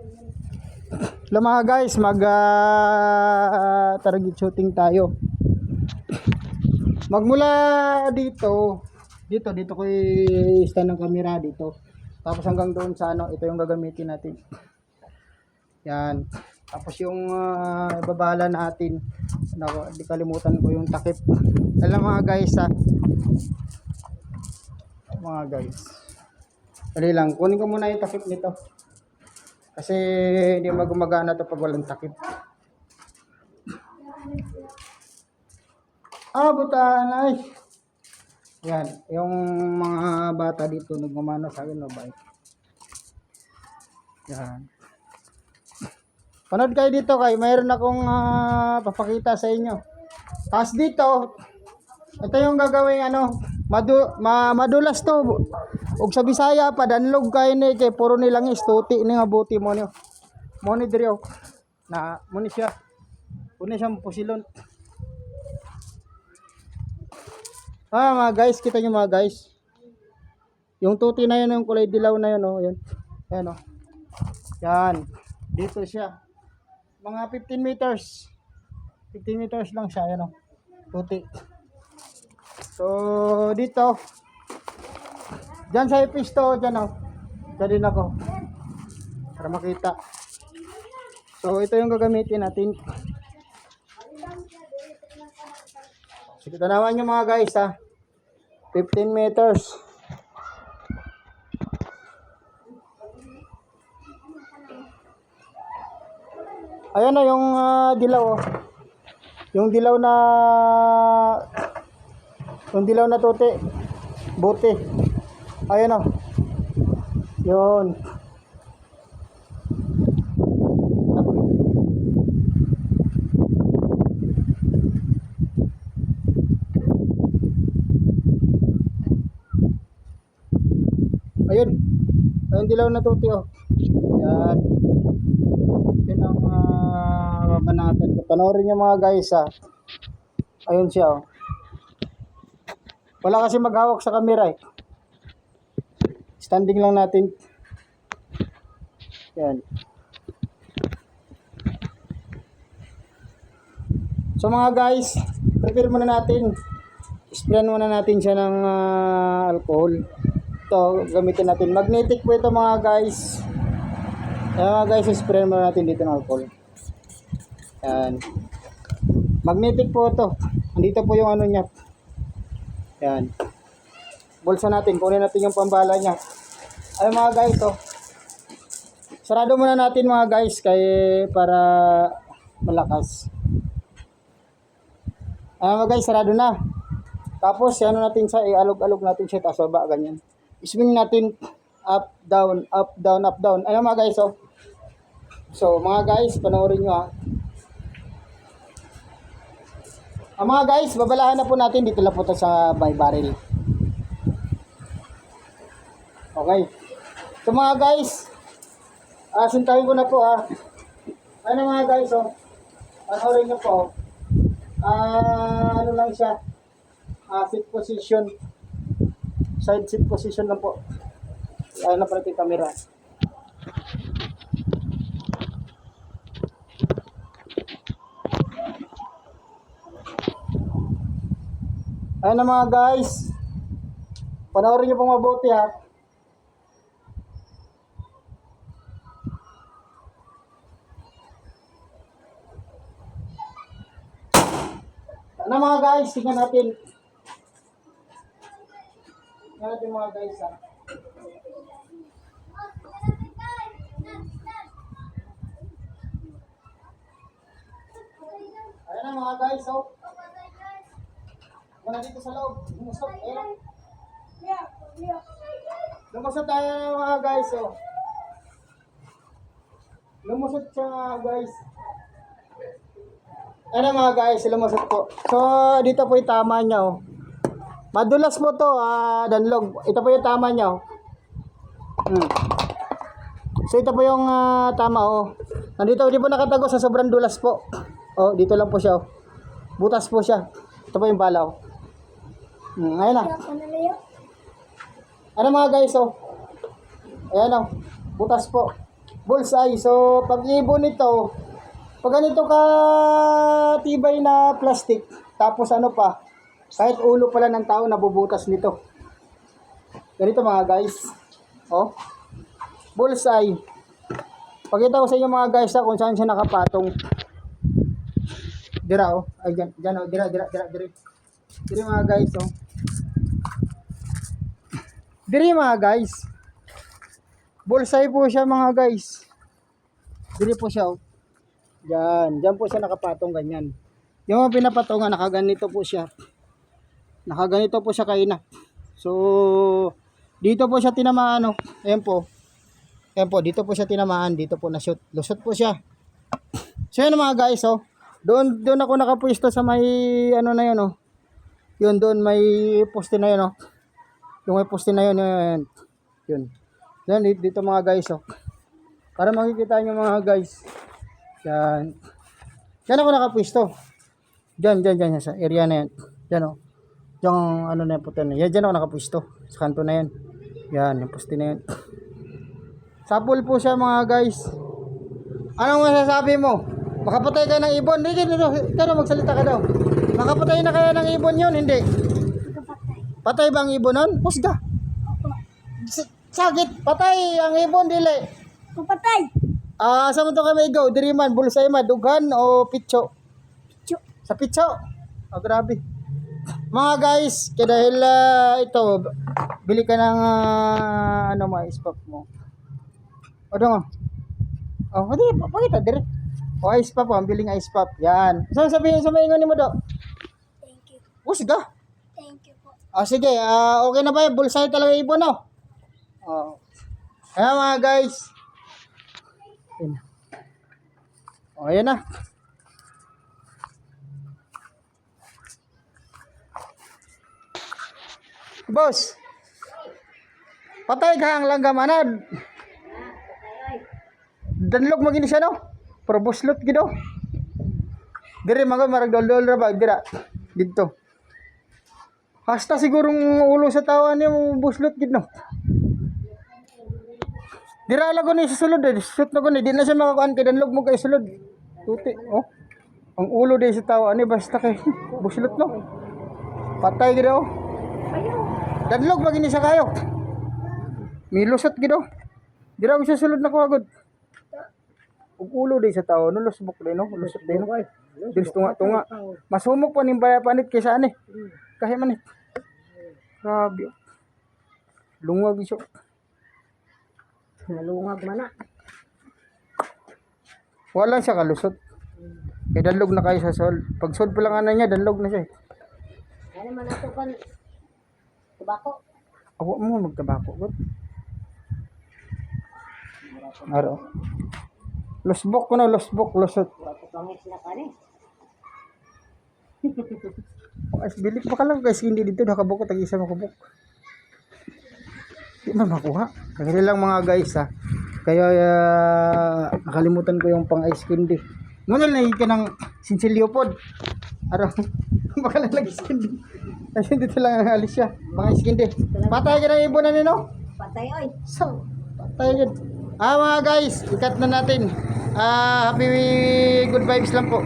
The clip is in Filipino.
Hello mga guys, mag target shooting tayo. Magmula dito ko i-stand ng camera dito. Tapos hanggang doon sa ano, ito yung gagamitin natin. Yan. Tapos yung babala natin. Nako, di kalimutan ko yung takip. Alam mga guys ha. Mga guys. Dali lang, kunin ko muna yung takip nito. Kasi hindi magumagana to pag walang takip. Butaan ay. Yan, yung mga bata dito nagmamano sa akin, no, bike. Yan. Panood kayo dito kay, mayroon akong papakita sa inyo. Tapos dito, ito yung gagawin ano, madulas to. Ug sa Bisaya pa danlog kay ni kay puro nilang istuti ni nga buti mo niyo. Mo ni diri na mo ni siya. Kuno siya pusilon. Mga guys, kita niyo mga guys. Yung tuti na yun, yung kulay dilaw na yun, oh, yan. Yan, oh. Yan. Dito siya. Mga 15 meters. 15 meters lang siya, yan, oh. Tuti. So, dito. Diyan sa ipisto, diyan, oh. Diyan din ako. Para makita. So, ito yung gagamitin natin. Sige, tanawan nyo mga guys, ha. 15 meters. Ayan na yung dilaw, oh. Yung dilaw na tuti. Buti. Ayan, oh. Yun. Ayun. Ayun dilaw na tuti, oh. Yan. Yan ang babanatan ko. Panoorin nyo mga guys, ha. Ayun siya, oh. Wala kasi maghawak sa camera, eh. Standing lang natin. Yan. So mga guys, prepare muna natin. Sprayan muna natin siya ng alcohol. Ito, gamitin natin. Magnetic po ito mga guys. Ayan mga guys, sprayan muna natin dito ng alcohol. Yan. Magnetic po ito. Andito po yung ano niya. Yan. Bulsa natin. Kunin natin yung pambala niya. Ay mga guys, oh. Sarado muna natin mga guys para malakas. Ay mga guys, sarado na. Tapos ano natin sa ialog-alog natin siya taas baba ganyan. Swing natin up down up down up down. Ay mga guys, oh. So mga guys, panoorin niyo, ha. Mga guys, babalahan na po natin dito lang po sa by barrel. Okay. So mga guys, sintahin ko na po, ha. Ano mga guys, oh. Panoorin nyo po. Ano lang siya. Seat position. Side seat position lang po. Ayun na pala yung camera. Ayun na mga guys. Panoorin nyo pong mabuti, ha. Ano mga guys, tingnan natin. Tingnan natin mga guys, ha. Ayan na mga guys, oh. Muna dito sa loob. Lumusot, ayun. Lumusot tayo mga guys, oh. Lumusot siya guys. Ano mga guys, lumusot po. So, dito po yung tama niya, oh. Madulas po to, danlog. Ito po yung tama niya, oh. So, ito po yung tama, oh. Nandito, di po nakatago sa sobrang dulas po. Oh, dito lang po siya, oh. Butas po siya. Ito po yung bala, oh. Ayan na. Ano mga guys, oh. Ayan, oh. Butas po. bullseye. So, pag ibon nito, pag ganito ka tibay na plastic, tapos ano pa, kahit ulo pala ng tao nabubutas nito. Ganito mga guys. Oh. Bullseye. Pakita ko sa inyo mga guys kung saan siya nakapatong. Dira oh. Ay dyan oh. Dira. Diri mga guys oh. Diri mga guys. Bullseye po siya mga guys. Diri po siya oh. Diyan po siya nakapatong ganyan. Yung mga pinapatungan nakaganito po siya. Nakaganito po siya kaina. So dito po siya tinamaan oh. Ayan po. Ayan po, dito po siya tinamaan, dito po na-shoot. Lusot po siya. So yun mga guys, oh. Doon ako nakapwesto sa may, ano na yun, oh. Yun, doon may poste na yun, oh. Yung may poste na yun, yun. Yan, dito mga guys, oh. Para makikita nyo mga guys. Yan. Yan ako nakapwesto. Diyan, sa area na yan. Yan, oh. Yung, ano na yung puti na. Yan, dyan ako nakapwesto. Sa kanto na yan. Yan, yung poste na yan. Sapul po siya mga guys. Anong masasabi mo? Makapatay ka ng ibon? Hindi, ikaw magsalita ka daw. Makapatay na kaya ng ibon yun? Hindi. Patay ba ang ibon nun? Pusga. Sakit. Patay ang ibon, dili. Papatay. Saan mo ito kami ikaw? Diriman, bulsay man, dughan o pitso? Pitso. Sa pitso? Oh, grabe. Mga guys, kaya dahil ito, bili ka ng ano mo, ice pop mo. O dong. Oh, hindi pakita dire. O ice pop, ang biling ice pop. Yan. So sabihin sa maingon nimo do. Thank you. Usga. Thank you po. Sige, okay na ba? Bulsay talaga ibon no. Oh. Ayan mga guys. Ayan. O ayan na. Boss. Patay ka ang langgamanad. Danlog mo gini siya no? Pero buslot gido. Dire mga marag dol ra ba dira. Dito. Hasta sigurong ulo sa tawa niya buslot gid no. Dira lago ni sa sulod shoot na ko ni di na siya makakuan kay danlog mo kay sulod. Tuti oh. Ang ulo di sa tawa ni basta kay buslot no. Patay gid oh. Danlog ba gini sa kayo? Milusot gid oh. Dira ko siya sulod na ko agad. Ug ulo di sa tao no lusbok di no lusot di no diris tunga masumok pa ning panit kaysa ani kahe man grabe lungag iso Nalungag man na. wala siya kalusot kay danlog na kayo sa sol pag sol pa lang ana niya danlog na siya Ano man ato kan tobacco. awa mo magtabako gud aro lusbok ko na lusbok lusot Pangit na kani. as bilik pa ka lang guys hindi dito nakabukot tag isa makubok di man makuha kaya lang mga guys ha kaya nakalimutan ko yung pang ice candy ngunit na ka ng sinsilyo pod araw baka lang lagi candy kasi dito lang ang alis siya pang ice candy patay ka ng ibon na nino Patay oy. so patay yun mga guys ikat na natin happy good vibes lang po